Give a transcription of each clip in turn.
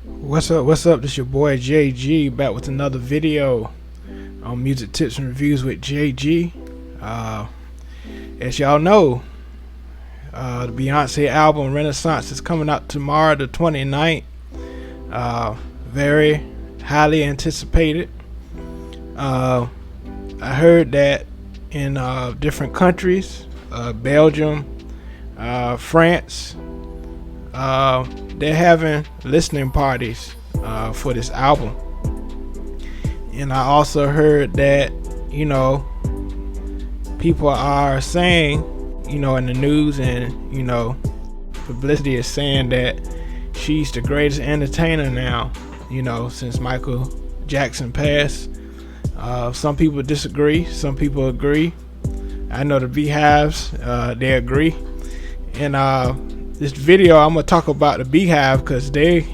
What's up? What's up? This your boy JG back with another video on music tips and reviews with JG. As y'all know, the Beyonce album Renaissance is coming out tomorrow, the 29th. Very highly anticipated. I heard that in different countries, Belgium, France, they're having listening parties for this album. And I also heard that, people are saying, in the news and, publicity is saying that she's the greatest entertainer now, since Michael Jackson passed. Some people disagree, some people agree. I know the Beyhives, they agree. And this video I'm gonna talk about the Beyhive because they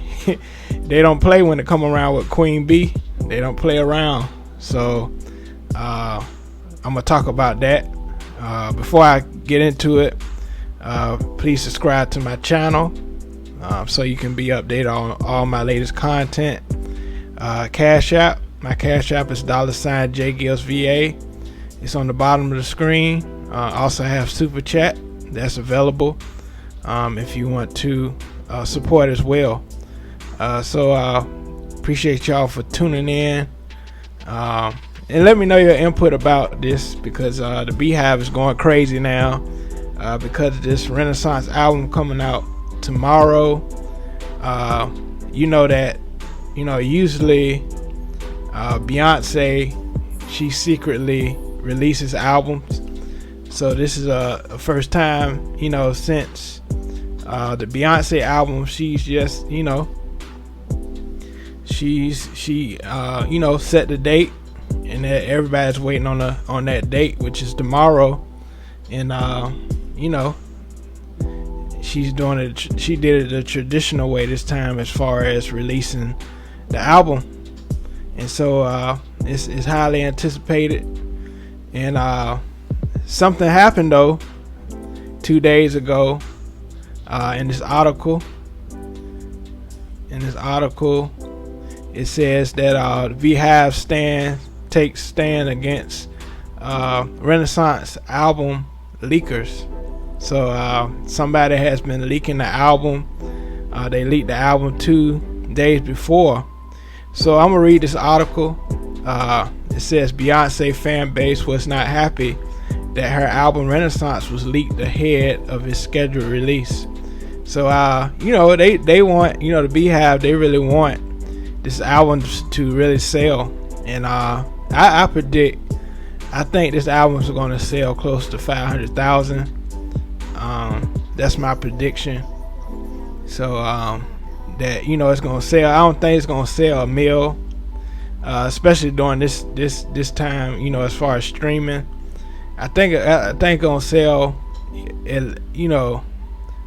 don't play when they come around with Queen Bee. They don't play around. So I'm gonna talk about that. Before I get into it, please subscribe to my channel so you can be updated on all my latest content. Cash App. My Cash App is $jgilzva. It's on the bottom of the screen. Also have Super Chat that's available if you want to support as well. So appreciate y'all for tuning in. And let me know your input about this because the Beyhive is going crazy now because of this Renaissance album coming out tomorrow. Usually Beyonce, she secretly releases albums. So this is a first time, since the Beyonce album. She's just, she set the date, and everybody's waiting on that date, which is tomorrow. And she's doing it. She did it the traditional way this time, as far as releasing the album. And so it's highly anticipated. And something happened though 2 days ago in this article. It says that Beyhive takes stand against Renaissance album leakers. So somebody has been leaking the album. They leaked the album 2 days before. So I'm gonna read this article. It says Beyonce fan base was not happy that her album Renaissance was leaked ahead of its scheduled release. So they want, the Beyhive, they really want this album to really sell. And I think this album is going to sell close to 500,000. That's my prediction. So that it's going to sell. I don't think it's going to sell a mil, especially during this time. As far as streaming, I think it's going to sell,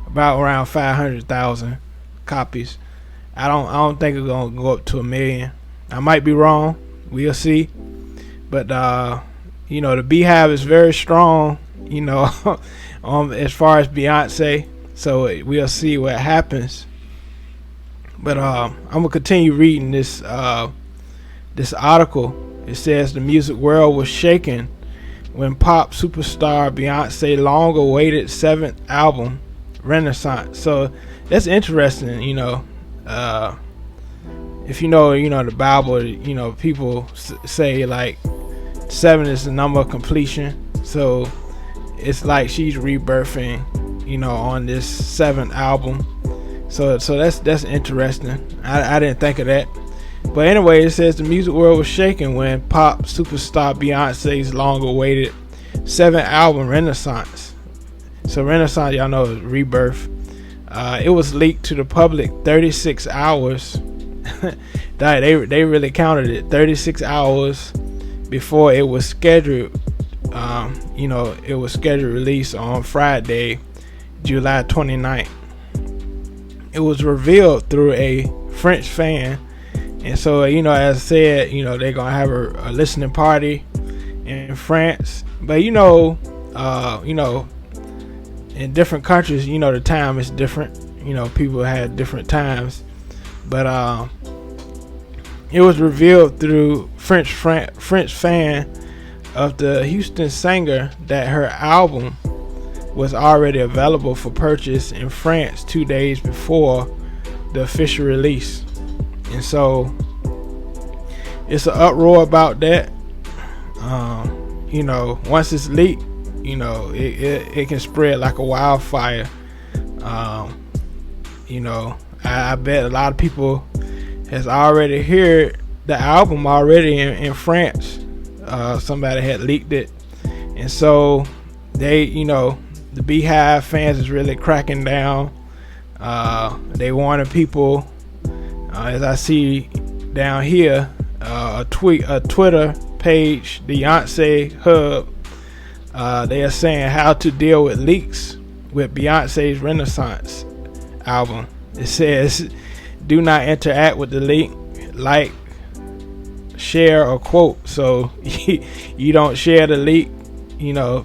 about around 500,000 copies. I don't think it's going to go up to 1 million. I might be wrong. We'll see. But the Beyhive is very strong, as far as Beyonce. So we'll see what happens. But I'm gonna continue reading this article. It says the music world was shaken when pop superstar Beyonce long-awaited 7th album Renaissance. So that's interesting. If the Bible, people say like 7 is the number of completion. So it's like she's rebirthing, on this 7th album. So that's interesting. I didn't think of that. But anyway, it says the music world was shaken when pop superstar Beyonce's long-awaited 7th album Renaissance. So Renaissance, y'all know, is rebirth. It was leaked to the public 36 hours. They really counted it. 36 hours before it was scheduled. It was scheduled release on Friday, July 29th. It was revealed through a French fan. And so, as I said, they're going to have a listening party in France. But, in different countries, the time is different. People had different times. But it was revealed through French fan of the Houston singer that her album was already available for purchase in France 2 days before the official release. And so it's an uproar about that. Once it's leaked, it can spread like a wildfire. I bet a lot of people has already heard the album already in France. Somebody had leaked it, and so they, the Beyhive fans is really cracking down. They warning people, as I see down here, a Twitter page, the Beyonce Hub. They are saying how to deal with leaks with Beyonce's Renaissance album. It says, do not interact with the leak, like, share, or quote. So you don't share the leak,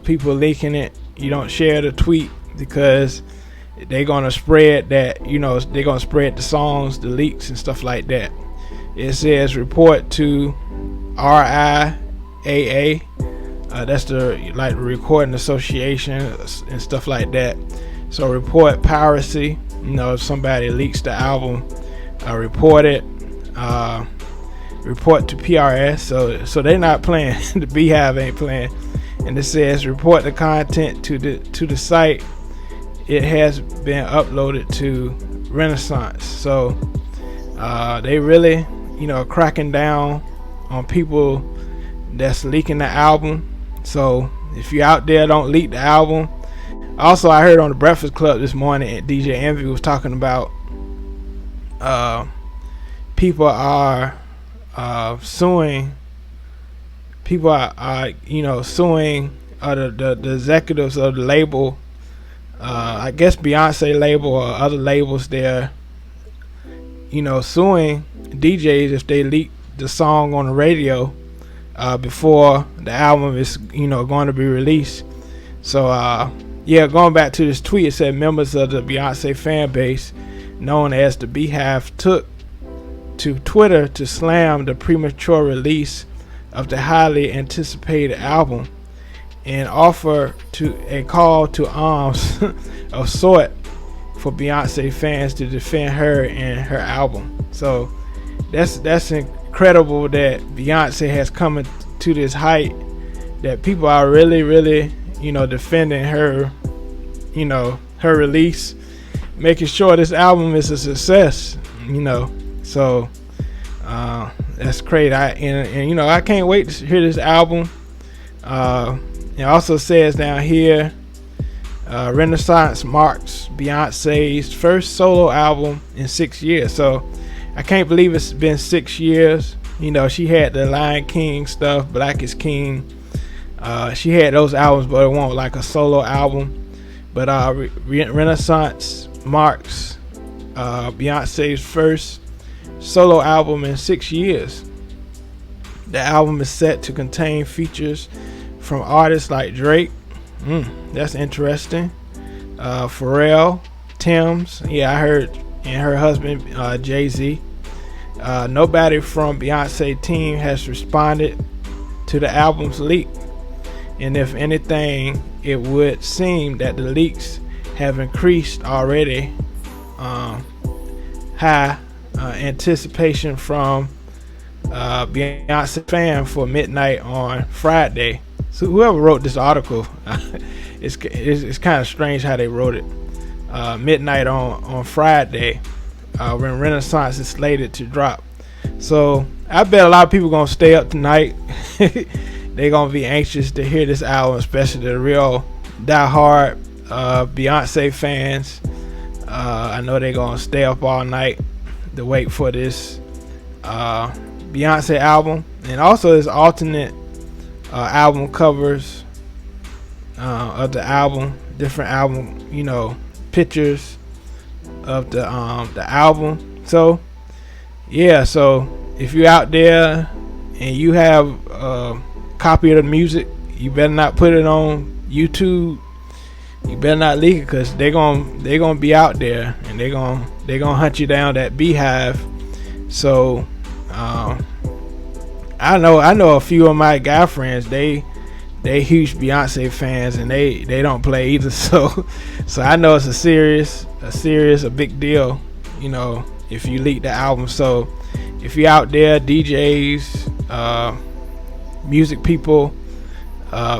people leaking it. You don't share the tweet because they're gonna spread that, they're gonna spread the songs, the leaks, and stuff like that. It says report to RIAA. That's the Recording Association and stuff like that. So report piracy. If somebody leaks the album, report it. Report to PRS. So they're not playing. The Beyhive ain't playing. And it says report the content to the site. It has been uploaded to Renaissance. So they really, cracking down on people that's leaking the album. So if you're out there, don't leak the album. Also, I heard on the Breakfast Club this morning, DJ Envy was talking about people are suing. People are suing the executives of the label. I guess Beyonce label or other labels. They're suing DJs if they leak the song on the radio before the album is going to be released. So going back to this tweet, it said members of the Beyonce fan base known as the Beyhive took to Twitter to slam the premature release of the highly anticipated album and offer to a call to arms of sort for Beyonce fans to defend her and her album. So that's incredible that Beyonce has come to this height that people are really, really, defending her, her release, making sure this album is a success, So that's great. I can't wait to hear this album. It also says down here, Renaissance marks Beyonce's first solo album in 6 years. So I can't believe it's been 6 years. She had the Lion King stuff, Black is King. She had those albums, but it wasn't like a solo album. But Renaissance marks Beyonce's first solo album in 6 years. The album is set to contain features from artists like Drake. That's interesting. Pharrell, Tim's, I heard, and her husband Jay-Z. Nobody from Beyonce team has responded to the album's leak, and if anything, it would seem that the leaks have increased already. High anticipation from Beyonce fan for midnight on Friday. So whoever wrote this article, it's kind of strange how they wrote it. Midnight on Friday, when Renaissance is slated to drop. So I bet a lot of people gonna stay up tonight. They're gonna be anxious to hear this album, especially the real diehard Beyonce fans. I know they're gonna stay up all night to wait for this Beyonce album, and also there's alternate album covers of the album, different album, pictures of the album. So so if you're out there and you have a copy of the music, you better not put it on YouTube you better not leak it, because they're gonna be out there, and they're gonna hunt you down at Beyhive. So I know a few of my guy friends, they huge Beyonce fans, and they don't play either. So I know it's a big deal, you know, if you leak the album. So if you're out there, DJs, music people,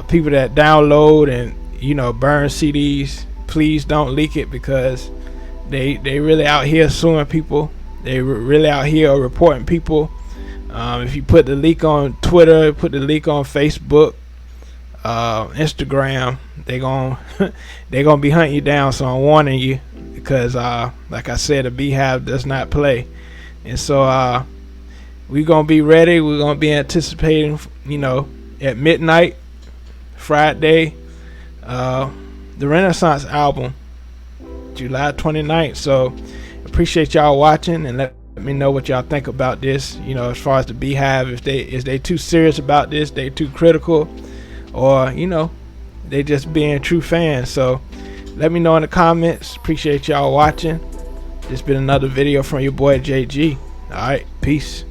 people that download and, you know, burn CDs, please don't leak it, because they really out here suing people. They really out here reporting people. If you put the leak on Twitter, put the leak on Facebook, Instagram, they gonna be hunting you down. So I'm warning you, because like I said, the Beyhive does not play. And so we're gonna be ready. We're gonna be anticipating, you know, at midnight Friday, the Renaissance album, July 29th. So appreciate y'all watching, and let me know what y'all think about this, you know, as far as the Beyhive. If they too serious about this, they too critical, or, you know, they just being true fans. So let me know in the comments. Appreciate y'all watching. This been another video from your boy JG. All right, peace.